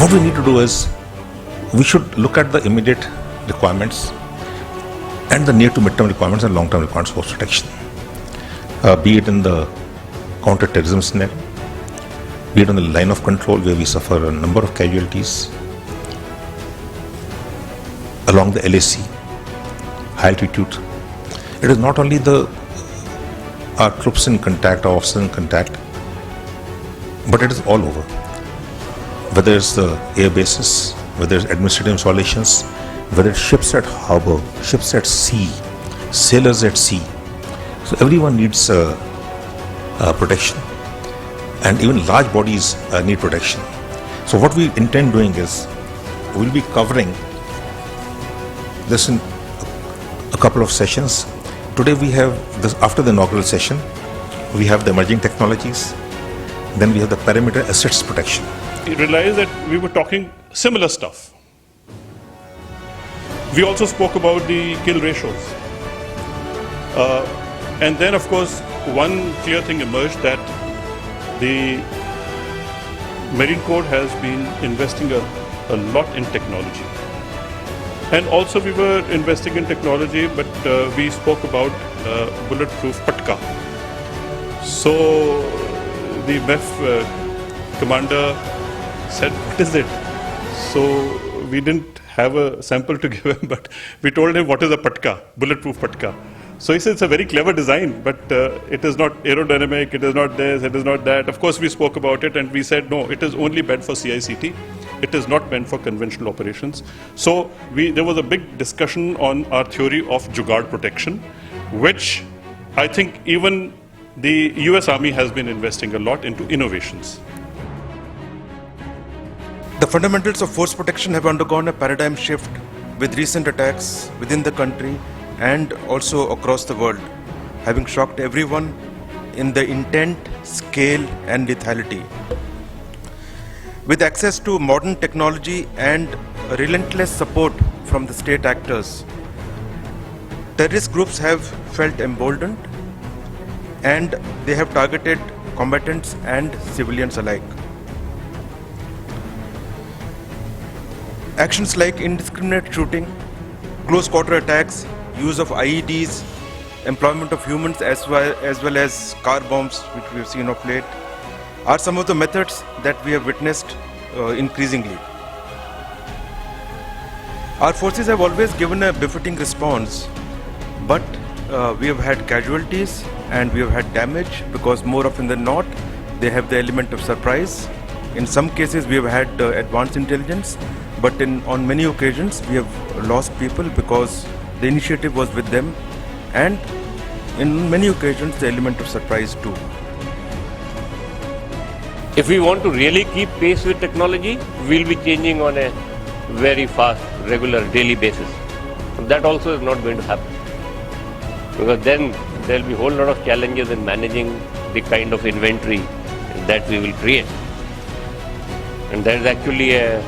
What we need to do is, we should look at the immediate requirements and the near to mid-term requirements and long-term requirements for protection. Be it in the counter-terrorism scenario, be it on the line of control where we suffer a number of casualties, along the LAC, high altitude. It is not only our troops in contact, our officers in contact, but it is all over. Whether it's the air bases, whether it's administrative installations, whether it's ships at harbor, ships at sea, sailors at sea. So everyone needs protection, and even large bodies need protection. So what we intend doing is, we'll be covering this in a couple of sessions. Today we have this, after the inaugural session, we have the emerging technologies, then we have the perimeter assets protection. We realized that we were talking similar stuff. We also spoke about the kill ratios. And then of course, one clear thing emerged, that the Marine Corps has been investing a lot in technology. And also we were investing in technology, but we spoke about bulletproof patka. So the MEF commander said, what is it? So we didn't have a sample to give him, but we told him what is a patka, bulletproof patka. So he said it's a very clever design, but it is not aerodynamic, it is not this, it is not that. Of course we spoke about it and we said no, it is only meant for CICT. It is not meant for conventional operations. So there was a big discussion on our theory of Jugaad protection, which I think even the US Army has been investing a lot into innovations. The fundamentals of force protection have undergone a paradigm shift with recent attacks within the country and also across the world, having shocked everyone in the intent, scale and lethality. With access to modern technology and relentless support from the state actors, terrorist groups have felt emboldened and they have targeted combatants and civilians alike. Actions like indiscriminate shooting, close quarter attacks, use of IEDs, employment of humans as well as car bombs, which we have seen of late, are some of the methods that we have witnessed increasingly. Our forces have always given a befitting response, but we have had casualties and we have had damage because more often than not, they have the element of surprise. In some cases, we have had advanced intelligence, but on many occasions, we have lost people because the initiative was with them, and in many occasions, the element of surprise too. If we want to really keep pace with technology, we'll be changing on a very fast, regular, daily basis. That also is not going to happen, because then there will be a whole lot of challenges in managing the kind of inventory that we will create. And there is actually a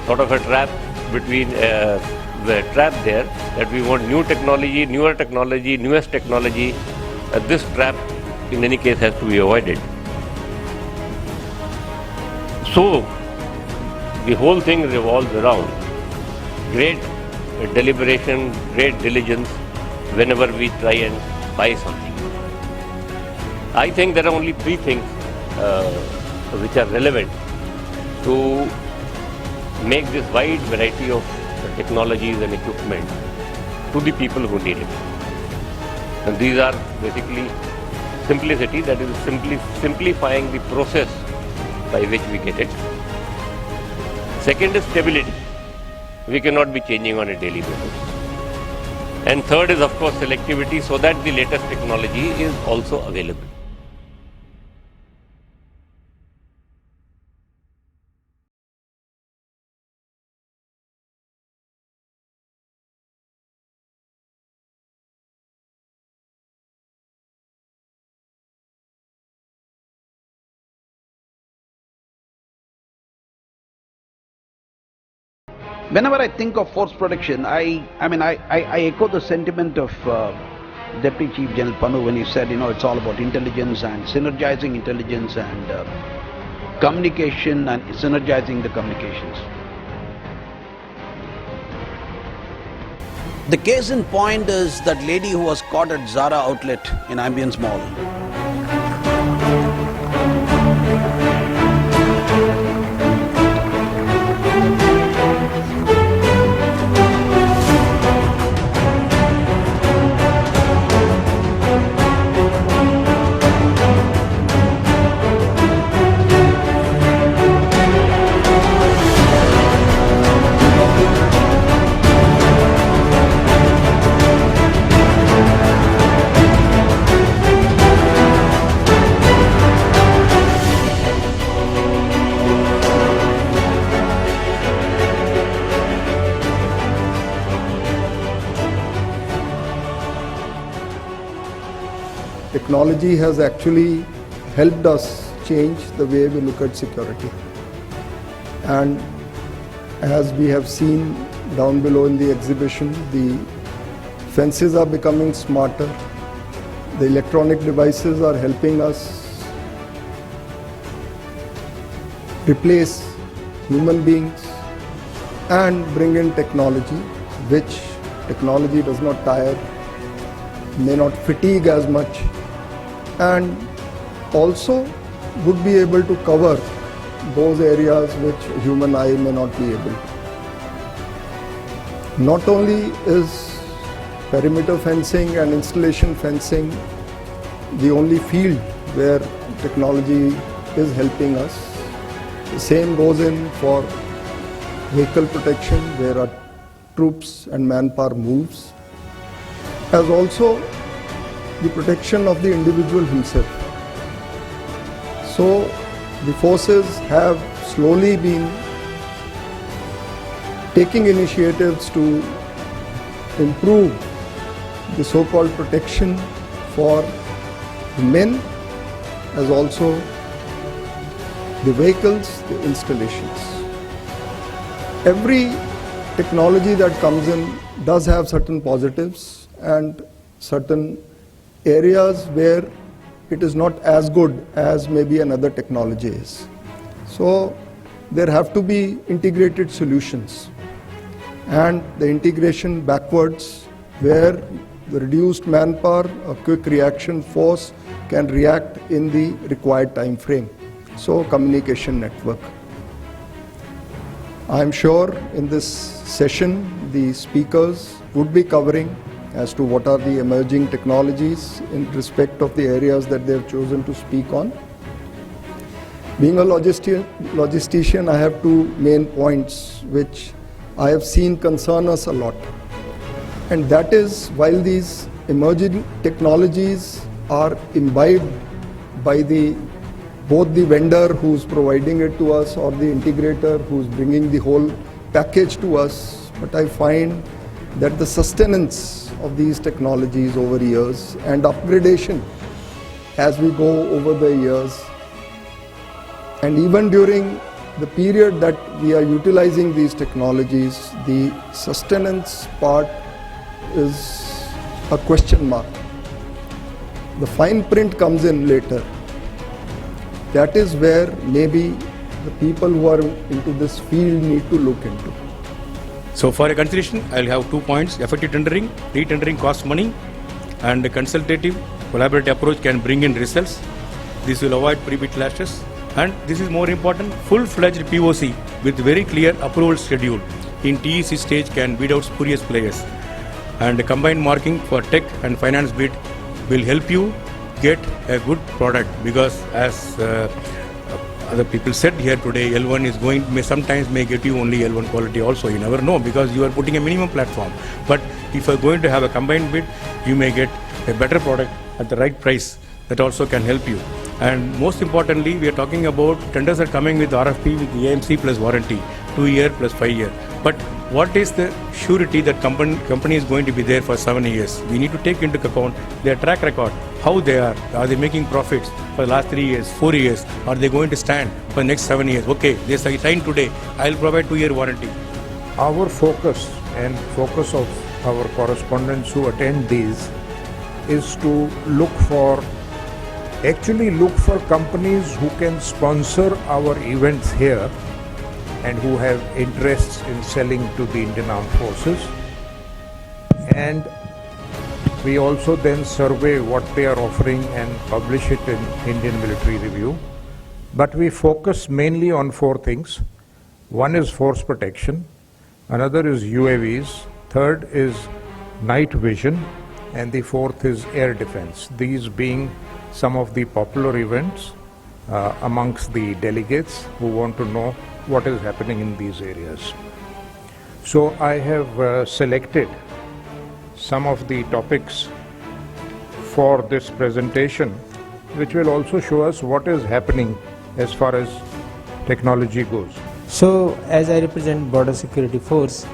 sort of a trap between the trap there, that we want new technology, newer technology, newest technology. This trap in any case has to be avoided. So the whole thing revolves around great deliberation, great diligence whenever we try and buy something. I think there are only three things which are relevant to make this wide variety of technologies and equipment to the people who need it. And these are basically simplicity, that is simplifying the process by which we get it. Second is stability. We cannot be changing on a daily basis. And third is of course selectivity, so that the latest technology is also available. Whenever I think of force protection, I echo the sentiment of Deputy Chief General Panu when he said, it's all about intelligence and synergizing intelligence and communication and synergizing the communications. The case in point is that lady who was caught at Zara outlet in Ambience Mall. Technology has actually helped us change the way we look at security. And as we have seen down below in the exhibition, the fences are becoming smarter. The electronic devices are helping us replace human beings and bring in technology, which technology does not tire, may not fatigue as much, and also would be able to cover those areas which human eye may not be able to. Not only is perimeter fencing and installation fencing the only field where technology is helping us, the same goes in for vehicle protection, where our troops and manpower moves, as also the protection of the individual himself. So the forces have slowly been taking initiatives to improve the so-called protection for the men, as also the vehicles, the installations. Every technology that comes in does have certain positives and certain areas where it is not as good as maybe another technology is. So there have to be integrated solutions, and the integration backwards, where the reduced manpower, a quick reaction force can react in the required time frame. So communication network. I am sure in this session the speakers would be covering as to what are the emerging technologies in respect of the areas that they have chosen to speak on. Being a logistician, I have two main points which I have seen concern us a lot. And that is, while these emerging technologies are imbibed by both the vendor who's providing it to us or the integrator who's bringing the whole package to us, but I find that the sustenance of these technologies over years and upgradation as we go over the years, and even during the period that we are utilizing these technologies, the sustenance part is a question mark. The fine print comes in later. That is where maybe the people who are into this field need to look into. So for a consideration, I'll have 2 points. Effective tendering, re-tendering costs money, and a consultative, collaborative approach can bring in results. This will avoid pre-bid clashes. And this is more important, full-fledged POC with very clear approval schedule in TEC stage can weed out spurious players. And combined marking for tech and finance bid will help you get a good product, because as other people said here today, L1 is sometimes may get you only L1 quality also. You never know, because you are putting a minimum platform. But if you are going to have a combined bid, you may get a better product at the right price. That also can help you. And most importantly, we are talking about tenders are coming with RFP with the AMC plus warranty, 2 year plus 5 year. But what is the surety that company is going to be there for 7 years? We need to take into account their track record, how they are they making profits for the last 3 years, 4 years, are they going to stand for the next 7 years? Okay, they signed today, I'll provide 2-year warranty. Our focus and focus of our correspondents who attend these is to look for actually look for companies who can sponsor our events here and who have interests in selling to the Indian Armed Forces. And we also then survey what they are offering and publish it in Indian Military Review. But we focus mainly on 4 things. One is force protection, another is UAVs, third is night vision, and the fourth is air defense. These being some of the popular events amongst the delegates who want to know what is happening in these areas. So I have selected some of the topics for this presentation, which will also show us what is happening as far as technology goes. So, as I represent Border Security Force,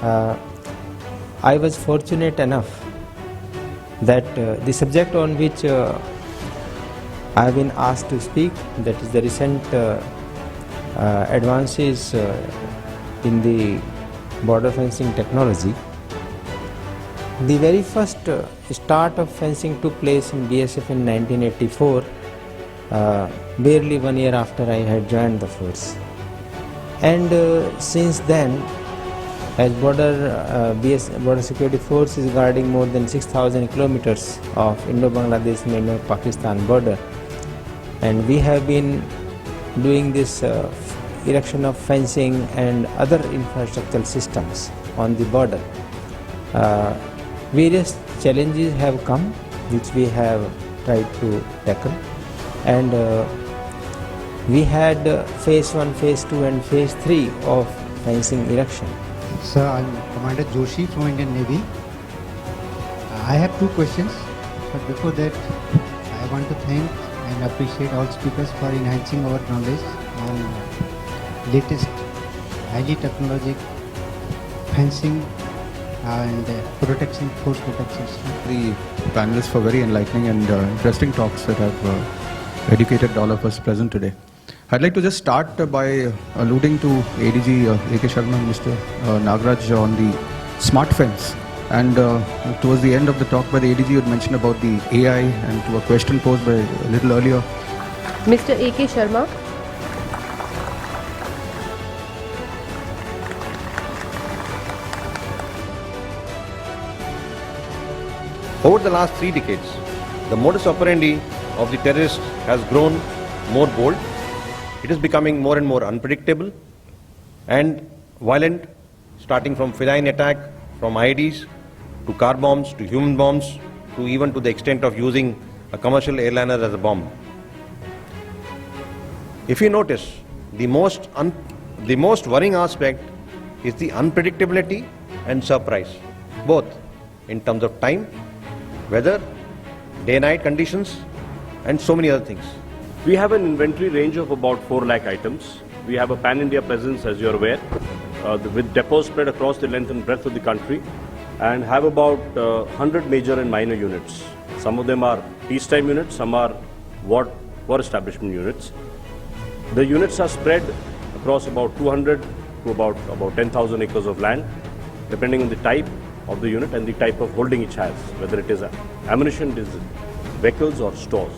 I was fortunate enough that the subject on which I have been asked to speak, that is the recent advances in the border fencing technology. The very first start of fencing took place in BSF in 1984, barely 1 year after I had joined the force. And since then, as Border Security Force is guarding more than 6,000 kilometers of Indo-Bangladesh and Indo-Pakistan border, and we have been doing this erection of fencing and other infrastructural systems on the border. Various challenges have come which we have tried to tackle, and we had phase 1, phase 2 and phase 3 of fencing erection. Sir, I am Commander Joshi from Indian Navy. I have 2 questions, but before that I want to thank and appreciate all speakers for enhancing our knowledge on latest highly technological fencing and protection, force protection. The panelists for very enlightening and interesting talks that have educated all of us present today. I'd like to just start by alluding to ADG A.K. Sharma and Mr. Nagaraj on the smart fence. And towards the end of the talk by the ADG, you had mentioned about the AI, and to a question posed by a little earlier. Mr. A.K. Sharma. Over the last 3 decades, the modus operandi of the terrorist has grown more bold. It is becoming more and more unpredictable and violent, starting from feline attack, from IEDs, to car bombs, to human bombs, to even to the extent of using a commercial airliner as a bomb. If you notice, the most worrying aspect is the unpredictability and surprise, both in terms of time, weather, day-night conditions, and so many other things. We have an inventory range of about 4 lakh items. We have a pan-India presence, as you're aware, with depots spread across the length and breadth of the country, and have about 100 major and minor units. Some of them are peacetime units, some are war establishment units. The units are spread across about 200 to about 10,000 acres of land, depending on the type of the unit and the type of holding it has, whether it is ammunition, it is vehicles or stores.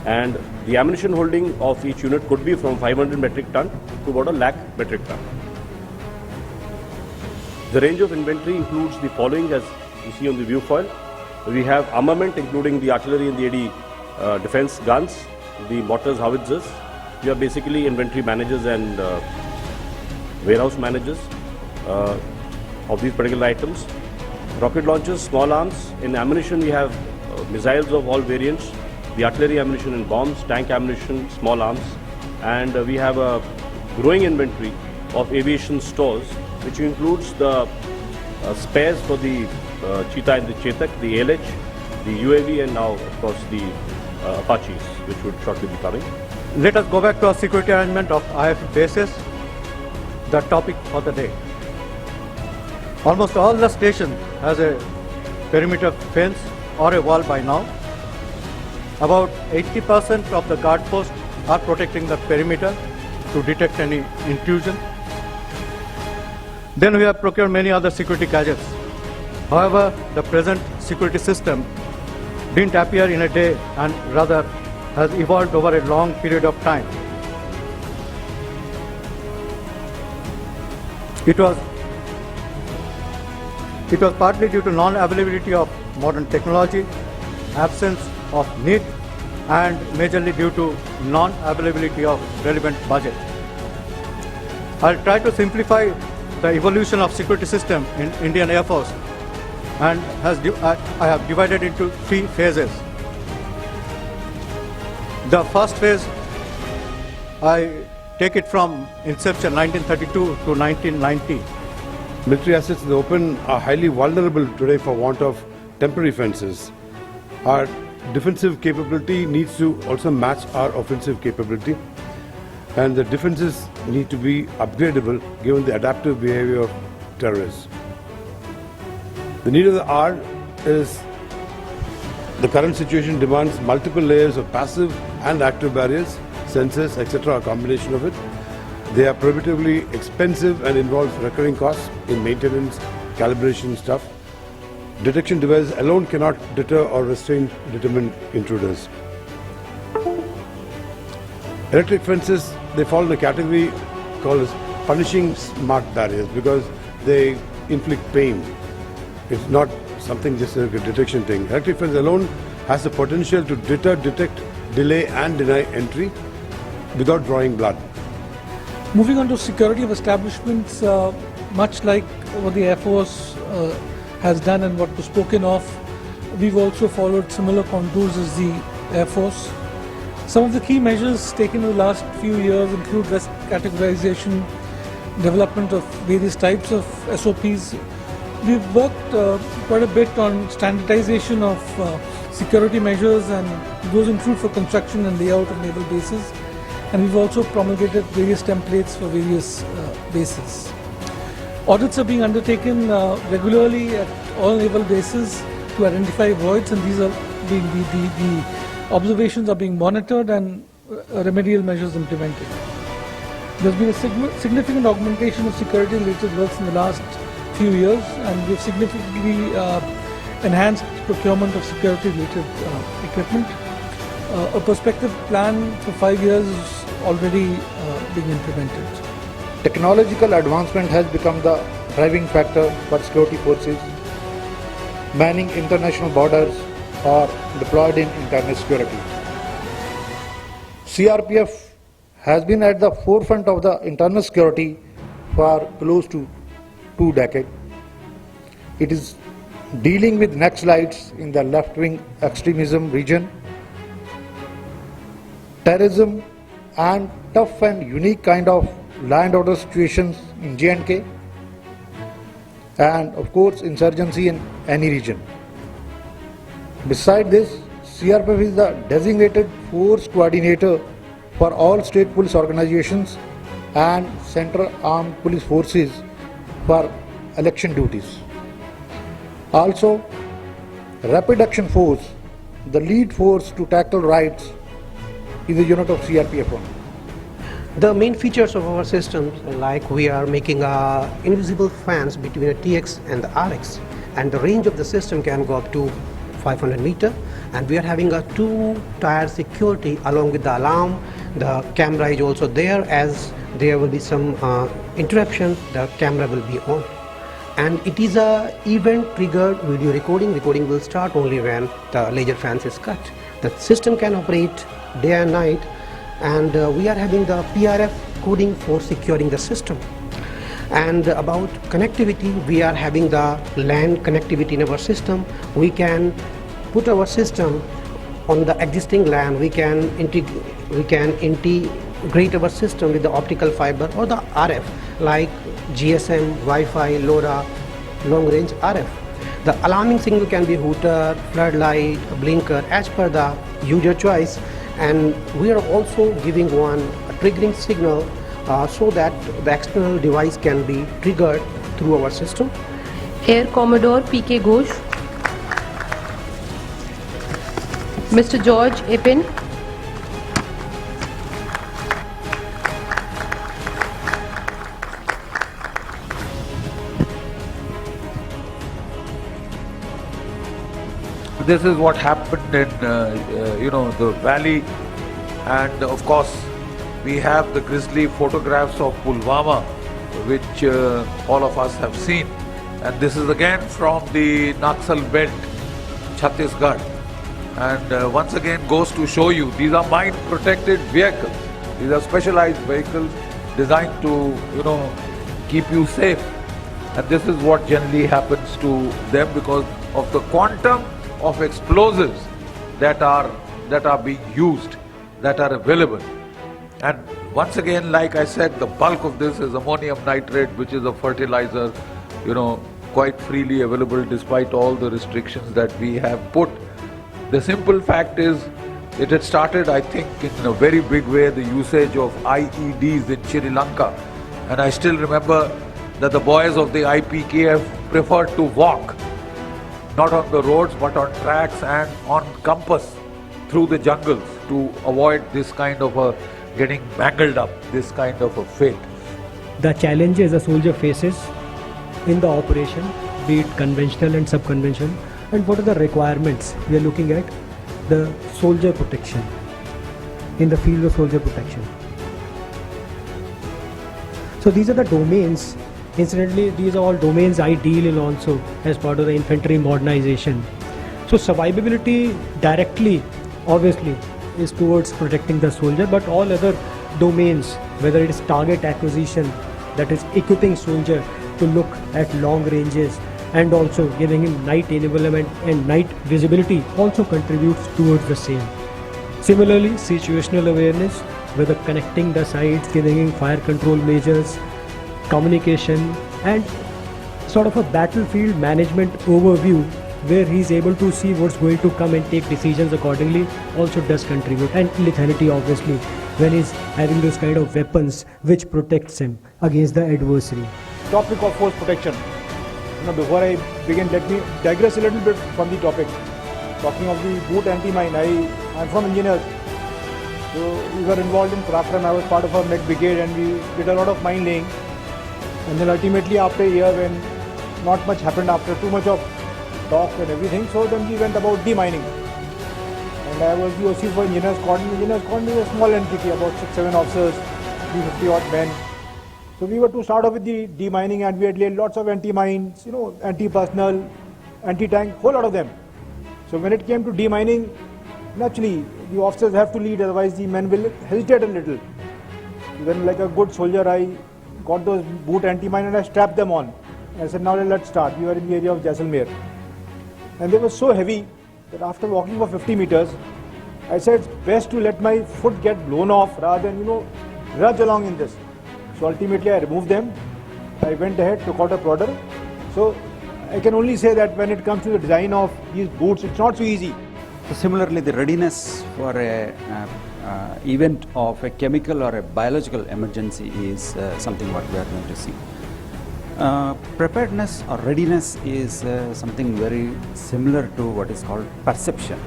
And the ammunition holding of each unit could be from 500 metric ton to about 1 lakh metric ton. The range of inventory includes the following, as you see on the view foil. We have armament, including the artillery and the AD defense guns, the mortars, howitzers. We are basically inventory managers and warehouse managers of these particular items. Rocket launchers, small arms. In ammunition, we have missiles of all variants, the artillery ammunition and bombs, tank ammunition, small arms, and we have a growing inventory of aviation stores, which includes the spares for the Cheetah and the Chetak, the ALH, the UAV, and now, of course, the Apaches, which would shortly be coming. Let us go back to our security arrangement of IF bases, the topic for the day. Almost all the stations has a perimeter fence or a wall by now. About 80% of the guard posts are protecting the perimeter to detect any intrusion. Then we have procured many other security gadgets. However, the present security system didn't appear in a day and rather has evolved over a long period of time. It was partly due to non-availability of modern technology, absence of need, and majorly due to non-availability of relevant budget. I'll try to simplify the evolution of security system in Indian Air Force, and I have divided into 3 phases. The first phase, I take it from inception 1932 to 1990. Military assets in the open are highly vulnerable today for want of temporary fences. Our defensive capability needs to also match our offensive capability, and the defenses need to be upgradable given the adaptive behavior of terrorists. The need of the hour is the current situation demands multiple layers of passive and active barriers, sensors, etc., a combination of it. They are prohibitively expensive and involve recurring costs in maintenance, calibration stuff. Detection devices alone cannot deter or restrain determined intruders. Electric fences, they fall in a category called as punishing smart barriers because they inflict pain. It's not something just like a detection thing. Electric fence alone has the potential to deter, detect, delay and deny entry without drawing blood. Moving on to security of establishments, much like what the Air Force has done and what was spoken of, we've also followed similar contours as the Air Force. Some of the key measures taken in the last few years include risk categorization, development of various types of SOPs. We've worked quite a bit on standardization of security measures, and those include for construction and layout of naval bases. And we've also promulgated various templates for various bases. Audits are being undertaken regularly at all naval bases to identify voids, and these are being the observations are being monitored and remedial measures implemented. There's been a significant augmentation of security-related works in the last few years, and we've significantly enhanced procurement of security-related equipment. A prospective plan for 5 years is already being implemented. Technological advancement has become the driving factor for security forces, manning international borders or deployed in internal security. CRPF has been at the forefront of the internal security for close to 2 decades. It is dealing with naxalites in the left-wing extremism region, terrorism and tough and unique kind of land order situations in J&K, and of course insurgency in any region. Besides this, CRPF is the designated force coordinator for all state police organizations and central armed police forces for election duties. Also, Rapid Action Force, the lead force to tackle riots, is a unit of CRPF only. The main features of our system, like we are making invisible fans between a TX and the RX, and the range of the system can go up to 500 meters, and we are having a 2-tier security along with the alarm. The camera is also there. As there will be some interruption, the camera will be on. And it is a event triggered video recording. Recording will start only when the laser fans is cut. The system can operate day and night, and we are having the PRF coding for securing the system. And about connectivity, we are having the LAN connectivity in our system. We can put our system on the existing LAN. We can integrate our system with the optical fiber or the RF, like GSM, Wi-Fi, LoRa, long range RF. The alarming signal can be hooter, floodlight, blinker, as per the user choice. And we are also giving one a triggering signal so that the external device can be triggered through our system. Air Commodore P.K. Ghosh, Mr. George Epin, this is what happened in, the valley. And of course, we have the grisly photographs of Pulwama, which all of us have seen. And this is again from the Naxal belt, Chhattisgarh. And once again goes to show you, these are mine-protected vehicles. These are specialized vehicles designed to, keep you safe. And this is what generally happens to them because of the quantum of explosives that are being used, that are available. And once again, like I said, the bulk of this is ammonium nitrate, which is a fertilizer, quite freely available despite all the restrictions that we have put. The simple fact is, it had started, I think, in a very big way, the usage of IEDs in Sri Lanka. And I still remember that the boys of the IPKF preferred to walk, not on the roads, but on tracks and on compass through the jungles to avoid this kind of getting mangled up, this kind of a fate. The challenges a soldier faces in the operation, be it conventional and sub-conventional, and what are the requirements we are looking at, the soldier protection, in the field of soldier protection. So these are the domains. Incidentally, these are all domains I deal in also as part of the infantry modernization. So survivability directly, obviously, is towards protecting the soldier, but all other domains, whether it is target acquisition, that is equipping soldier to look at long ranges, and also giving him night enablement and night visibility, also contributes towards the same. Similarly, situational awareness, whether connecting the sites, giving him fire control measures, communication, and sort of a battlefield management overview where he is able to see what's going to come and take decisions accordingly, also does contribute. And lethality, obviously, when he's having those kind of weapons which protects him against the adversary. Topic of force protection. Before I begin, let me digress a little bit from the topic. Talking of the boot anti-mine, I'm from engineers. So we were involved in Parakram. I was part of a med brigade and we did a lot of mine laying. And then ultimately after a year when not much happened, after too much of talk and everything, so then we went about demining. And I was the OC for engineers squadron. Engineers squadron is a small entity, about 6-7 officers, 350 odd men. So we were to start off with the demining and we had laid lots of anti-mines, anti-personnel, anti-tank, whole lot of them. So when it came to demining, naturally the officers have to lead, otherwise the men will hesitate a little. Then like a good soldier, I got those boot anti-mine and I strapped them on. I said, now let's start. We were in the area of Jaisalmer. And they were so heavy that after walking for 50 meters, I said it's best to let my foot get blown off rather than, drudge along in this. So ultimately I removed them. I went ahead, took out a prodder. So I can only say that when it comes to the design of these boots, it's not so easy. So similarly, the readiness for a event of a chemical or a biological emergency is something what we are going to see. Preparedness or readiness is something very similar to what is called perception.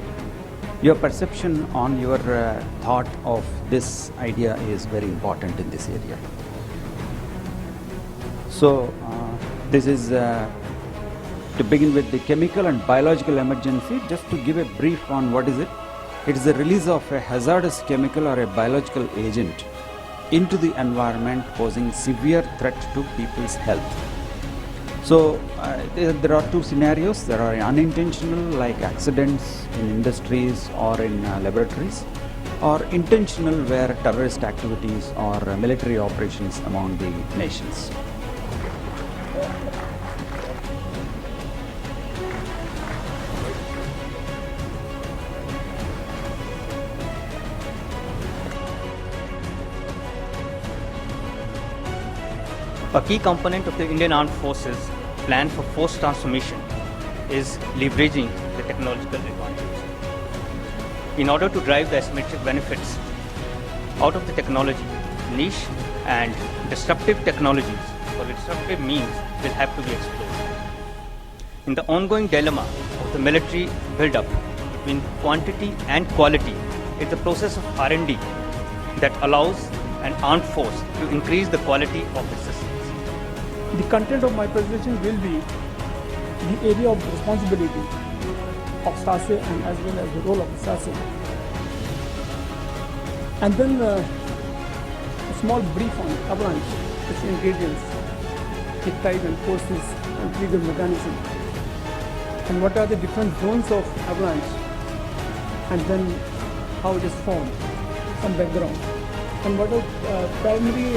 Your perception on your thought of this idea is very important in this area. So this is to begin with the chemical and biological emergency. Just to give a brief on what is it. It is the release of a hazardous chemical or a biological agent into the environment posing severe threat to people's health. So there are two scenarios. There are unintentional, like accidents in industries or in laboratories, or intentional, where terrorist activities or military operations among the nations. A key component of the Indian Armed Forces plan for force transformation is leveraging the technological advantage. In order to drive the asymmetric benefits out of the technology, niche and disruptive technologies or disruptive means will have to be explored. In the ongoing dilemma of the military build-up between quantity and quality is the process of R&D that allows an armed force to increase the quality of the systems. The content of my presentation will be the area of responsibility of SASE and as well as the role of the SASE. And then a small brief on avalanche, its ingredients, its type and forces and trigger mechanism, and what are the different zones of avalanche, and then how it is formed, some background, and what are primary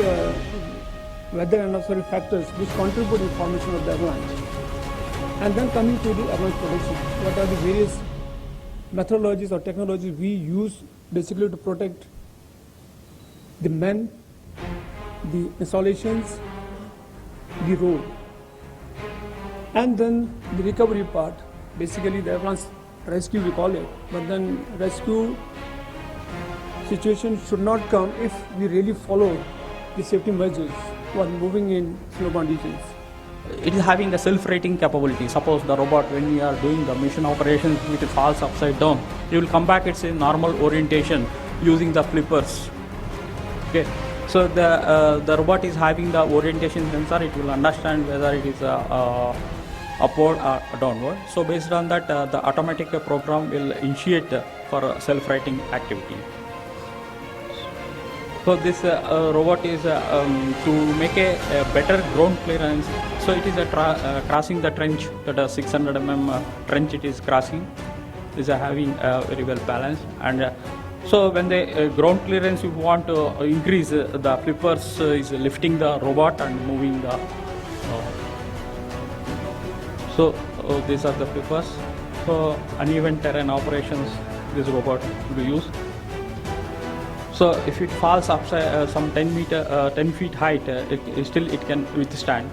weather and atmospheric factors which contribute to the formation of the avalanche. And then coming to the avalanche protection, what are the various methodologies or technologies we use basically to protect the men, the installations, the road. And then the recovery part, basically the avalanche rescue we call it, but then rescue situation should not come if we really follow the safety measures while moving in snow-bound regions. It is having the self-rating capability. Suppose the robot, when we are doing the mission operations, if it falls upside down, it will come back its normal orientation using the flippers. Okay, so the robot is having the orientation sensor. It will understand whether it is upward or downward. So based on that, the automatic program will initiate for self-righting activity. So this robot is to make a better ground clearance. So it is crossing the trench, that 600 mm trench it is crossing. It is having very well balanced. And so when the ground clearance you want to increase, the flippers is lifting the robot and moving the. So these are the flippers. So uneven terrain operations, this robot will be used. So if it falls upside some 10 feet height, it can withstand.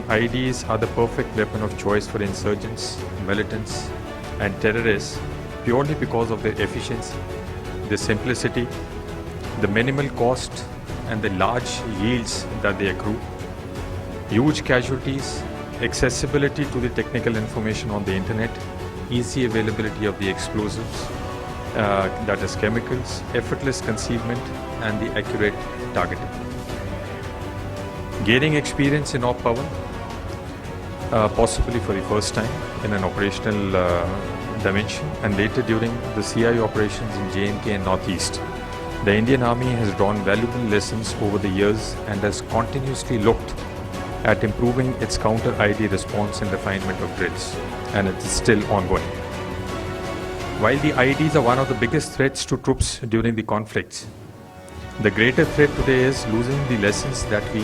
IEDs are the perfect weapon of choice for insurgents, militants, and terrorists purely because of their efficiency, their simplicity, the minimal cost, and the large yields that they accrue. Huge casualties, accessibility to the technical information on the internet, easy availability of the explosives, that is chemicals, effortless concealment, and the accurate targeting. Gaining experience in op power, possibly for the first time in an operational dimension, and later during the CIO operations in J&K and Northeast. The Indian Army has drawn valuable lessons over the years and has continuously looked at improving its counter-IED response and refinement of drills, and it is still ongoing. While the IEDs are one of the biggest threats to troops during the conflicts, the greater threat today is losing the lessons that we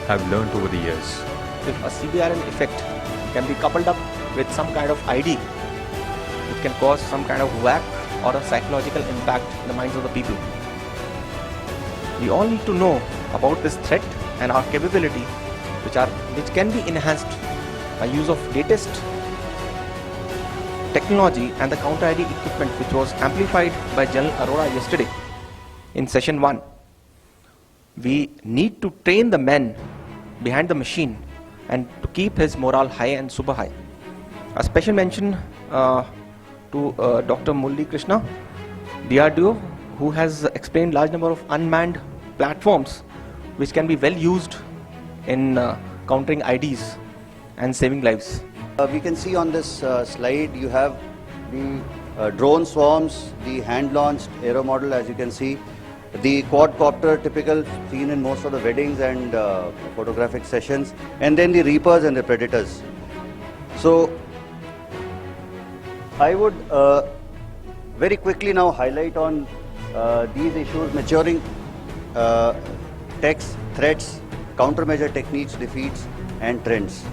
have learned over the years. If a CBRN effect can be coupled up with some kind of IED, it can cause some kind of whack or a psychological impact in the minds of the people. We all need to know about this threat and our capability, which can be enhanced by use of latest technology and the counter-IED equipment, which was amplified by General Arora yesterday in session 1. We need to train the men behind the machine and to keep his morale high and super high. A special mention to Dr. Murali Krishna, DRDO, who has explained large number of unmanned platforms which can be well used in countering IEDs and saving lives. We can see on this slide you have the drone swarms, the hand-launched aero model, as you can see, the quadcopter typical seen in most of the weddings and photographic sessions, and then the Reapers and the Predators. So I would very quickly now highlight on these issues: maturing techs, threats, countermeasure techniques, defeats, and trends.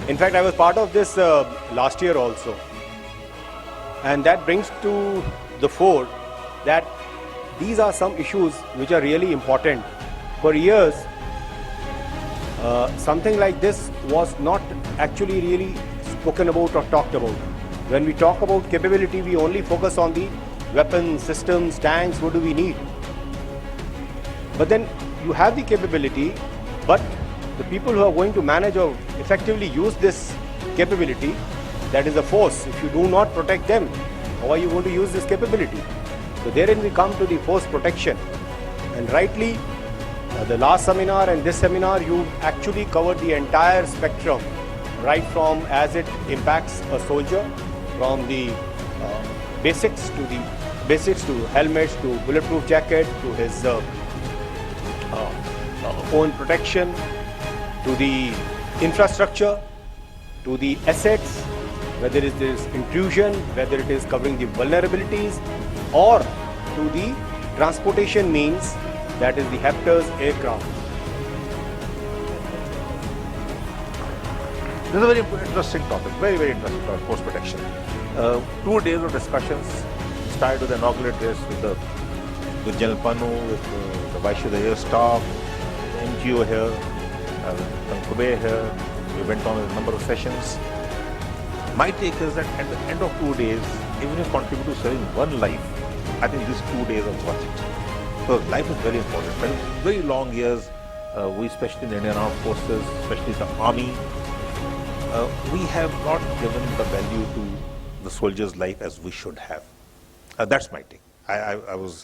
In fact, I was part of this last year also, and that brings to the fore that these are some issues which are really important. For years, something like this was not actually really spoken about or talked about. When we talk about capability, we only focus on the weapons, systems, tanks, what do we need. But then you have the capability But the people who are going to manage or effectively use this capability, that is the force. If you do not protect them, how are you going to use this capability? So therein we come to the force protection. And rightly, the last seminar and this seminar, you actually covered the entire spectrum, right from as it impacts a soldier, from the basics to helmets, to bulletproof jacket, to his own protection, to the infrastructure, to the assets, whether it is intrusion, whether it is covering the vulnerabilities, or to the transportation means, that is the Hepters aircraft. This is a very interesting topic, very interesting topic, force protection. 2 days of discussions started with the inaugural address with General Panu, with the Vice of the Air Staff, NGO here, Kubey here. We went on a number of sessions. My take is that at the end of 2 days, even if you contribute to saving one life, I think these 2 days are worth it. Because life is very important. But very long years, we, especially in the Indian Armed Forces, especially the Army, we have not given the value to the soldier's life as we should have. That's my take. I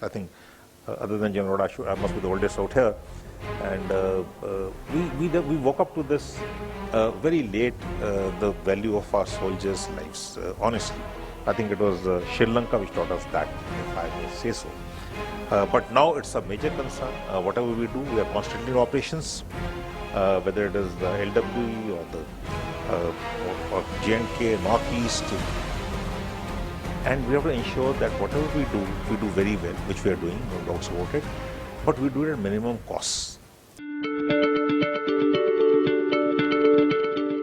think, other than General Roda, I must be the oldest out here. And we woke up to this very late, the value of our soldiers' lives, honestly. I think it was Sri Lanka which taught us that, if I may say so. But now it's a major concern. Whatever we do, we are constantly in operations, whether it is the LWE or the or J&K, Northeast. And we have to ensure that whatever we do very well, which we are doing, no doubts about it, but we do it at minimum costs.